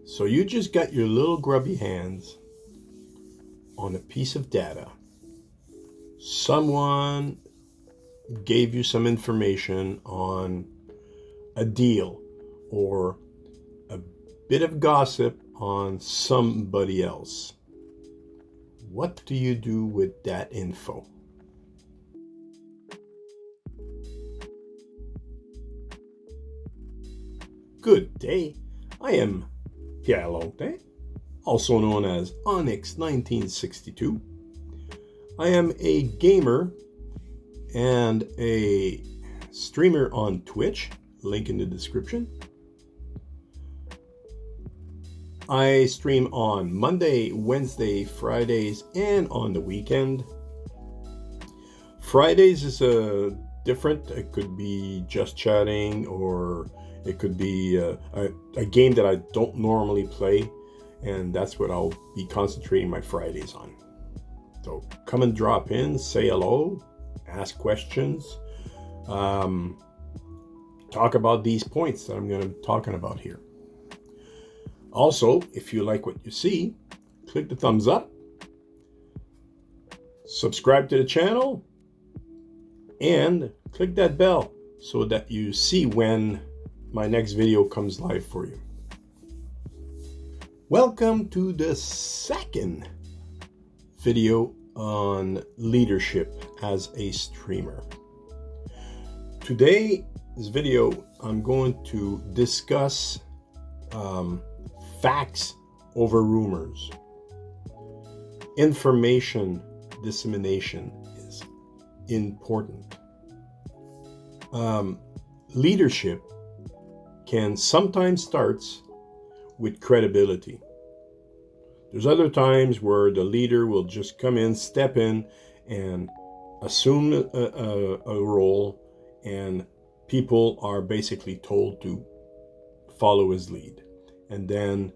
So you just got your little grubby hands on a piece of data. Someone gave you some information on a deal or a bit of gossip on somebody else. What do you do with that info? Good day. I am Pierre Lontin, also known as Onyx1962. I am a gamer and a streamer on Twitch, link in the description. I stream on Monday, Wednesday, Fridays, and on the weekend. Fridays is different. It could be just chatting, or it could be a game that I don't normally play, and that's what I'll be concentrating my Fridays on. So come and drop in, say hello, ask questions, talk about these points that I'm going to be talking about here. Also, if you like what you see, click the thumbs up, subscribe to the channel, and click that bell so that you see when my next video comes live for you. Welcome to the second video on leadership as a streamer. Today's video, I'm going to discuss facts over rumors. Information dissemination is important. Leadership can sometimes start with credibility. There's other times where the leader will just come in, step in, and assume a role, and people are basically told to follow his lead. And then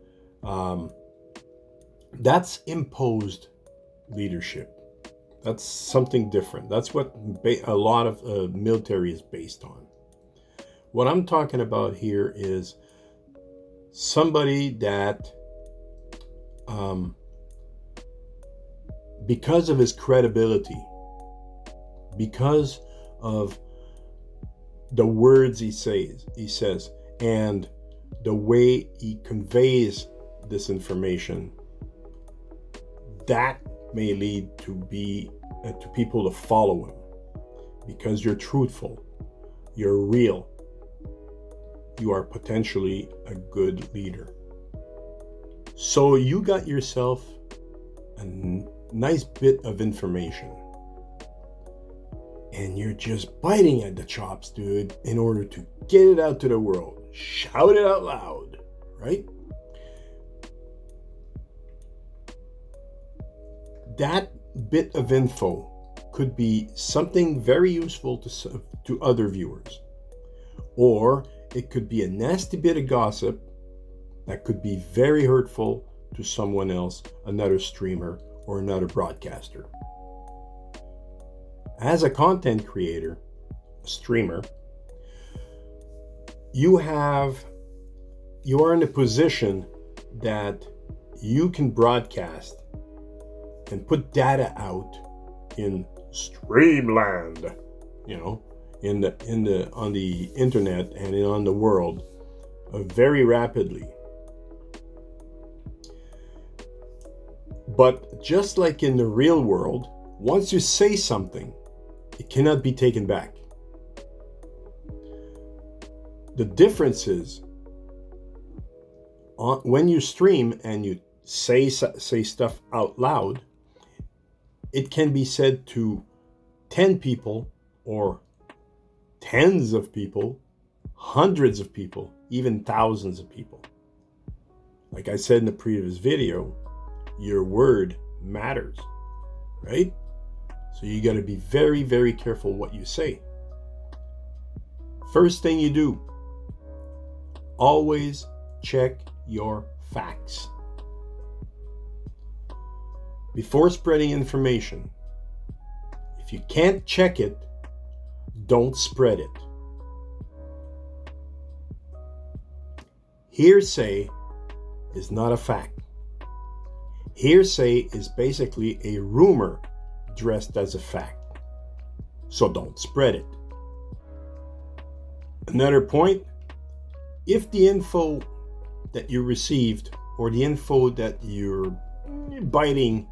that's imposed leadership. That's something different. That's what a lot of military is based on. What I'm talking about here is somebody that, because of his credibility, because of the words he says, and the way he conveys this information, that may lead to people to follow him because you're truthful, you're real, you are potentially a good leader. So you got yourself a nice bit of information, and you're just biting at the chops, dude, in order to get it out to the world. Shout it out loud, right? That bit of info could be something very useful to other viewers, or it could be a nasty bit of gossip that could be very hurtful to someone else, another streamer or another broadcaster. As a content creator, a streamer, you are in a position that you can broadcast and put data out in streamland, on the internet and on the world very rapidly. But just like in the real world, once you say something, it cannot be taken back. The difference is when you stream and you say stuff out loud, it can be said to 10 people or tens of people, hundreds of people, even thousands of people. Like I said in the previous video, your word matters, right? So you got to be very, very careful what you say. First thing you do, always check your facts. Before spreading information, if you can't check it, don't spread it. Hearsay is not a fact. Hearsay is basically a rumor dressed as a fact. So don't spread it. Another point, if the info that you received or the info that you're biting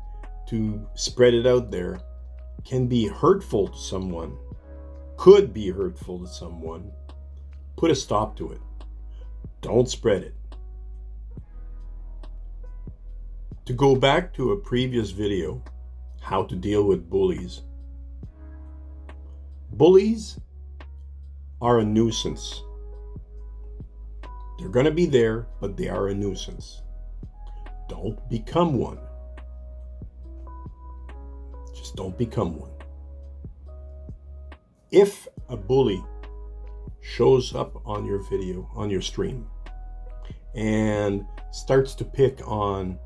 to spread it out there can be hurtful to someone, could be hurtful to someone, put a stop to it. Don't spread it. To go back to a previous video, how to deal with bullies. Bullies are a nuisance. They're going to be there, but they are a nuisance. Don't become one. Just don't become one. If a bully shows up on your video, on your stream, and starts to pick on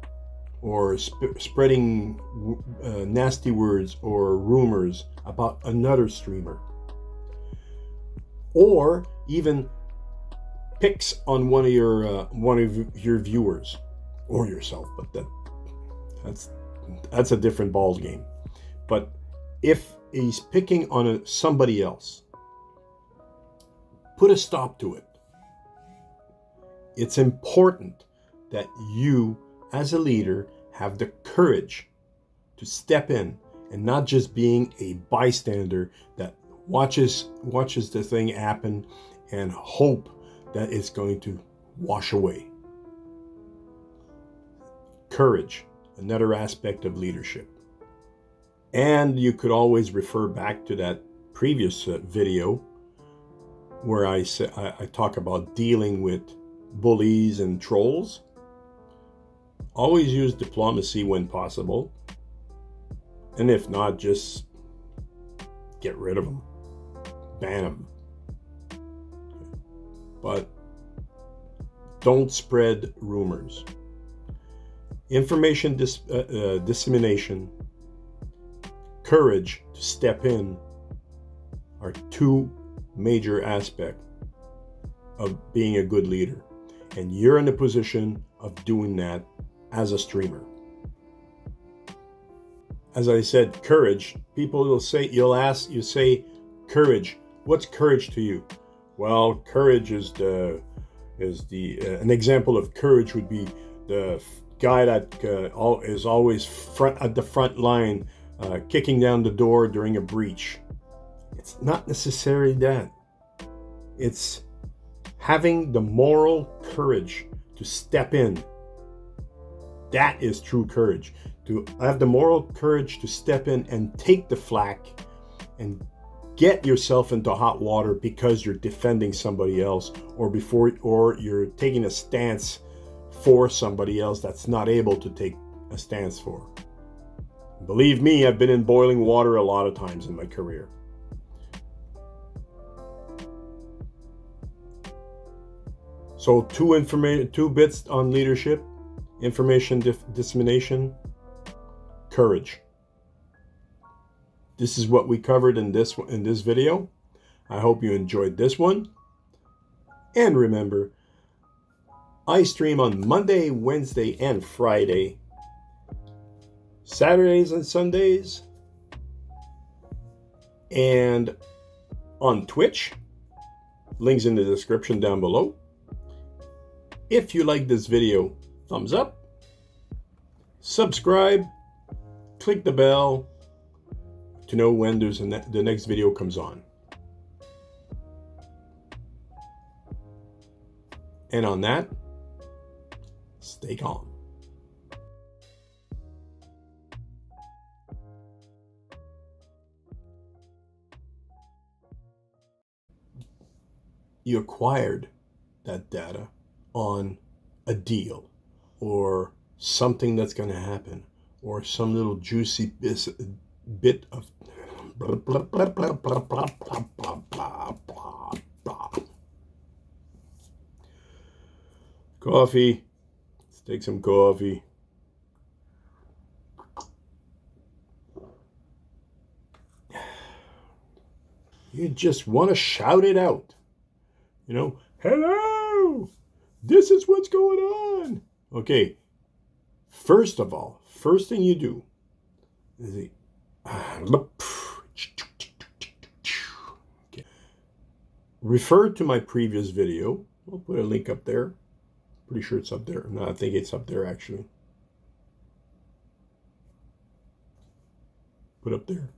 or spreading nasty words or rumors about another streamer, or even picks on one of your viewers or yourself, but that's a different ball game. But if he's picking on somebody else, put a stop to it. It's important that you, as a leader, have the courage to step in and not just being a bystander that watches the thing happen and hope that it's going to wash away. Courage, another aspect of leadership. And you could always refer back to that previous video where I talk about dealing with bullies and trolls. Always use diplomacy when possible. And if not, just get rid of them. Ban them. But don't spread rumors. Information dissemination, courage to step in are two major aspects of being a good leader. And you're in the position of doing that as a streamer. As I said, courage. People will say, you say, courage. What's courage to you? Well, courage is an example of courage would be the guy that is always at the front line, kicking down the door during a breach. It's not necessarily that. It's having the moral courage to step in. That is true courage. To have the moral courage to step in and take the flak and get yourself into hot water because you're defending somebody else or you're taking a stance for somebody else that's not able to take a stance for. Believe me, I've been in boiling water a lot of times in my career. So two bits on leadership: information dissemination, courage. This is what we covered in this video. I hope you enjoyed this one. And remember, I stream on Monday, Wednesday, and Friday, Saturdays and Sundays, and on Twitch. Links in the description down below. If you like this video, thumbs up, subscribe, click the bell to know when the next video comes on. And on that, stay calm. You acquired that data on a deal or something that's going to happen or some little juicy bit of blah, blah, blah, blah, blah, blah, blah, blah, blah, blah. Coffee. Let's take some coffee. You just want to shout it out. You know, hello, this is what's going on. Okay, first of all, first thing you do is refer to my previous video. I'll put a link up there. Pretty sure it's up there. No, I think it's up there actually. Put up there.